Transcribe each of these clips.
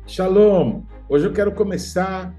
Shalom! Hoje eu quero começar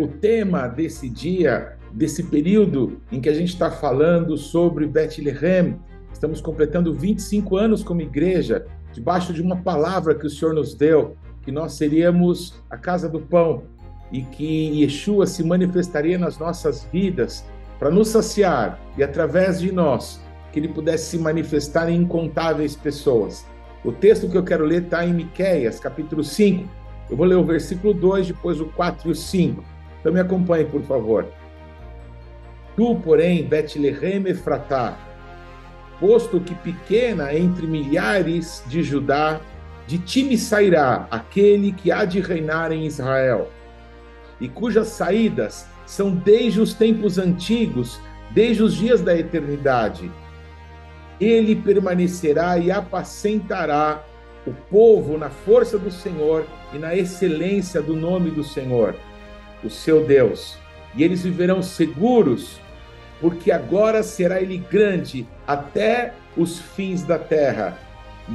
o tema desse dia, desse período em que a gente está falando sobre Bethlehem. Estamos completando 25 anos como igreja, debaixo de uma palavra que o Senhor nos deu, que nós seríamos a casa do pão e que Yeshua se manifestaria nas nossas vidas para nos saciar e através de nós, que Ele pudesse se manifestar em incontáveis pessoas. O texto que eu quero ler está em Miqueias, capítulo 5. Eu vou ler o versículo 2, depois o 4 e o 5. Então me acompanhe, por favor. Tu, porém, Bethlehem Efratá, posto que pequena entre milhares de Judá, de ti me sairá aquele que há de reinar em Israel, e cujas saídas são desde os tempos antigos, desde os dias da eternidade. Ele permanecerá e apacentará o povo na força do Senhor e na excelência do nome do Senhor, o seu Deus. E eles viverão seguros, porque agora será ele grande até os fins da terra,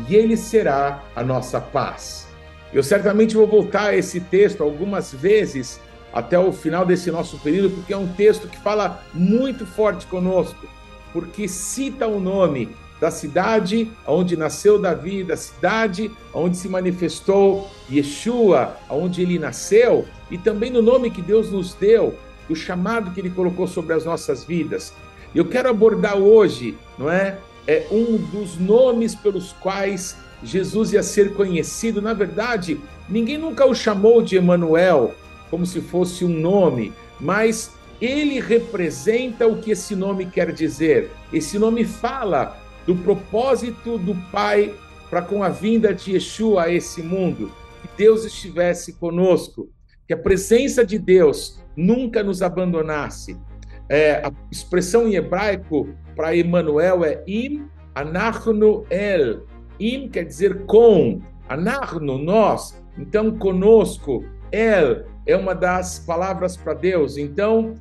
e ele será a nossa paz. Eu certamente vou voltar a esse texto algumas vezes até o final desse nosso período, porque é um texto que fala muito forte conosco, porque cita o nome da cidade onde nasceu Davi, da cidade onde se manifestou Yeshua, onde ele nasceu, e também no nome que Deus nos deu, do chamado que ele colocou sobre as nossas vidas. Eu quero abordar hoje, não é um dos nomes pelos quais Jesus ia ser conhecido. Na verdade, ninguém nunca o chamou de Emanuel, como se fosse um nome, mas ele representa o que esse nome quer dizer. Esse nome fala do propósito do Pai para com a vinda de Yeshua a esse mundo, que Deus estivesse conosco, que a presença de Deus nunca nos abandonasse. A expressão em hebraico para Emanuel é Im Anachnu El. Im quer dizer com, Anachnu, nós, então conosco. El é uma das palavras para Deus. Então,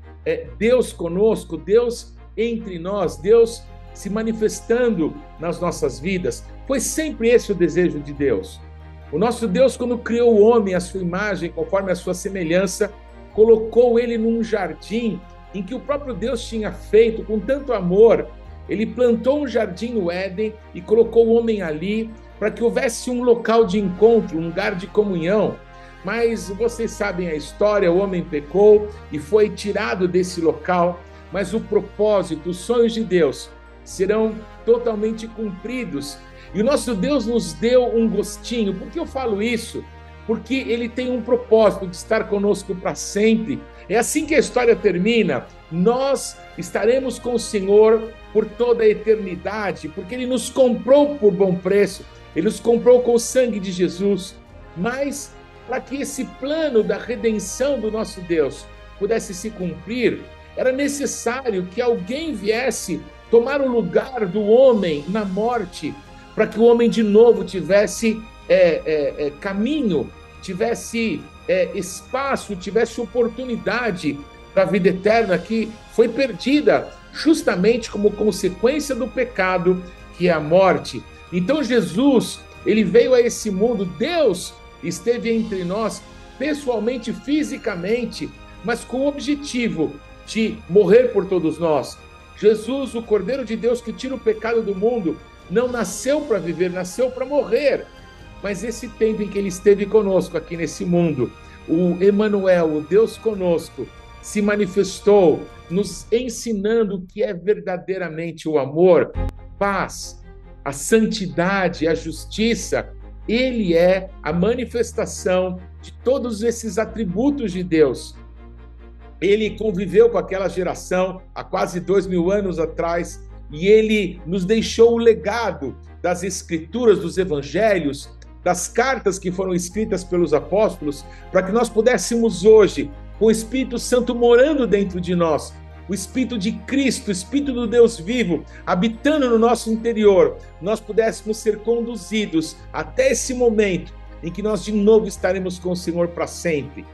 Deus conosco, Deus entre nós, Deus se manifestando nas nossas vidas. Foi sempre esse o desejo de Deus. O nosso Deus, quando criou o homem à sua imagem, conforme a sua semelhança, colocou ele num jardim em que o próprio Deus tinha feito com tanto amor. Ele plantou um jardim no Éden e colocou o homem ali para que houvesse um local de encontro, um lugar de comunhão. Mas vocês sabem a história, o homem pecou e foi tirado desse local, mas o propósito, os sonhos de Deus serão totalmente cumpridos. E o nosso Deus nos deu um gostinho. Por que eu falo isso? Porque ele tem um propósito de estar conosco para sempre. É assim que a história termina. Nós estaremos com o Senhor por toda a eternidade, porque ele nos comprou por bom preço, ele nos comprou com o sangue de Jesus. Mas para que esse plano da redenção do nosso Deus pudesse se cumprir, era necessário que alguém viesse tomar o lugar do homem na morte, para que o homem de novo tivesse caminho, tivesse espaço, tivesse oportunidade para a vida eterna que foi perdida justamente como consequência do pecado, que é a morte. Então Jesus, ele veio a esse mundo, Deus esteve entre nós pessoalmente, fisicamente, mas com o objetivo de morrer por todos nós. Jesus, o Cordeiro de Deus que tira o pecado do mundo, não nasceu para viver, nasceu para morrer. Mas esse tempo em que ele esteve conosco aqui nesse mundo, o Emanuel, o Deus conosco, se manifestou, nos ensinando o que é verdadeiramente o amor, a paz, a santidade, a justiça. Ele é a manifestação de todos esses atributos de Deus. Ele conviveu com aquela geração há quase 2000 anos atrás e ele nos deixou o legado das escrituras, dos evangelhos, das cartas que foram escritas pelos apóstolos, para que nós pudéssemos hoje, com o Espírito Santo morando dentro de nós, o Espírito de Cristo, o Espírito do Deus vivo, habitando no nosso interior, nós pudéssemos ser conduzidos até esse momento em que nós de novo estaremos com o Senhor para sempre.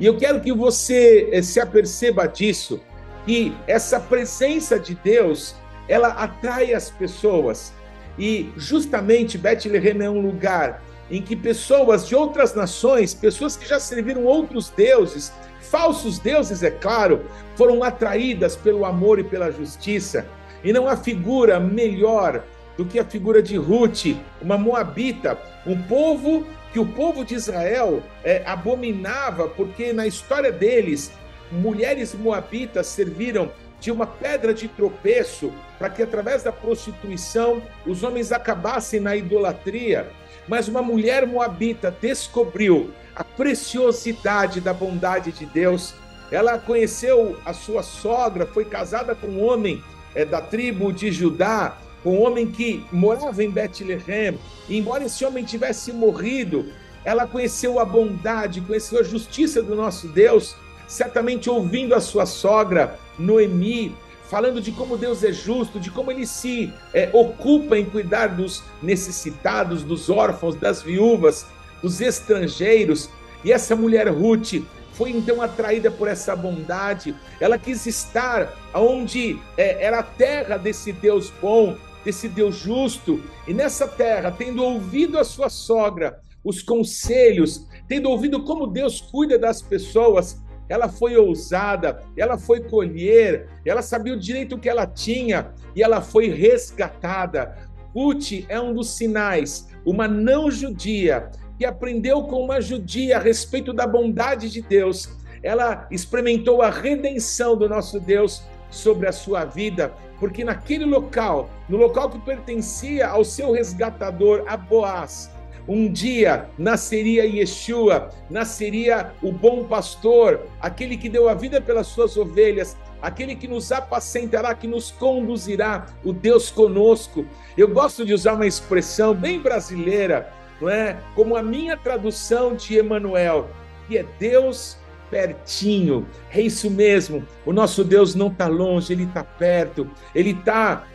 E eu quero que você se aperceba disso, que essa presença de Deus, ela atrai as pessoas. E justamente Bethlehem é um lugar em que pessoas de outras nações, pessoas que já serviram outros deuses, falsos deuses, é claro, foram atraídas pelo amor e pela justiça. E não há figura melhor do que a figura de Ruth, uma moabita, um povo que o povo de Israel abominava, porque na história deles, mulheres moabitas serviram de uma pedra de tropeço para que através da prostituição os homens acabassem na idolatria. Mas uma mulher moabita descobriu a preciosidade da bondade de Deus. Ela conheceu a sua sogra, foi casada com um homem da tribo de Judá, com um homem que morava em Betlehem. E embora esse homem tivesse morrido, ela conheceu a bondade, conheceu a justiça do nosso Deus, certamente ouvindo a sua sogra, Noemi, falando de como Deus é justo, de como ele se ocupa em cuidar dos necessitados, dos órfãos, das viúvas, dos estrangeiros. E essa mulher Ruth foi então atraída por essa bondade. Ela quis estar onde era a terra desse Deus bom, desse Deus justo. E nessa terra, tendo ouvido a sua sogra, os conselhos, tendo ouvido como Deus cuida das pessoas, ela foi ousada, ela foi colher, ela sabia o direito que ela tinha e ela foi resgatada. Ruth é um dos sinais, uma não judia que aprendeu com uma judia a respeito da bondade de Deus. Ela experimentou a redenção do nosso Deus sobre a sua vida, porque naquele local, no local que pertencia ao seu resgatador, a Boaz, um dia nasceria Yeshua, nasceria o bom pastor, aquele que deu a vida pelas suas ovelhas, aquele que nos apacentará, que nos conduzirá, o Deus conosco. Eu gosto de usar uma expressão bem brasileira, não é? Como a minha tradução de Emanuel, que é Deus pertinho. É isso mesmo, o nosso Deus não está longe, ele está perto, ele está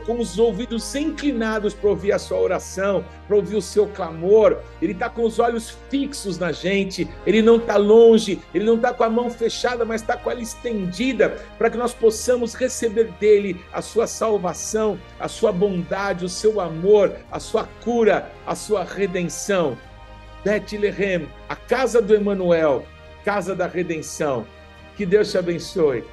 com os ouvidos inclinados para ouvir a sua oração, para ouvir o seu clamor, ele está com os olhos fixos na gente, ele não está longe, ele não está com a mão fechada, mas está com ela estendida, para que nós possamos receber dele a sua salvação, a sua bondade, o seu amor, a sua cura, a sua redenção. Betlehem, a casa do Emanuel, casa da redenção. Que Deus te abençoe.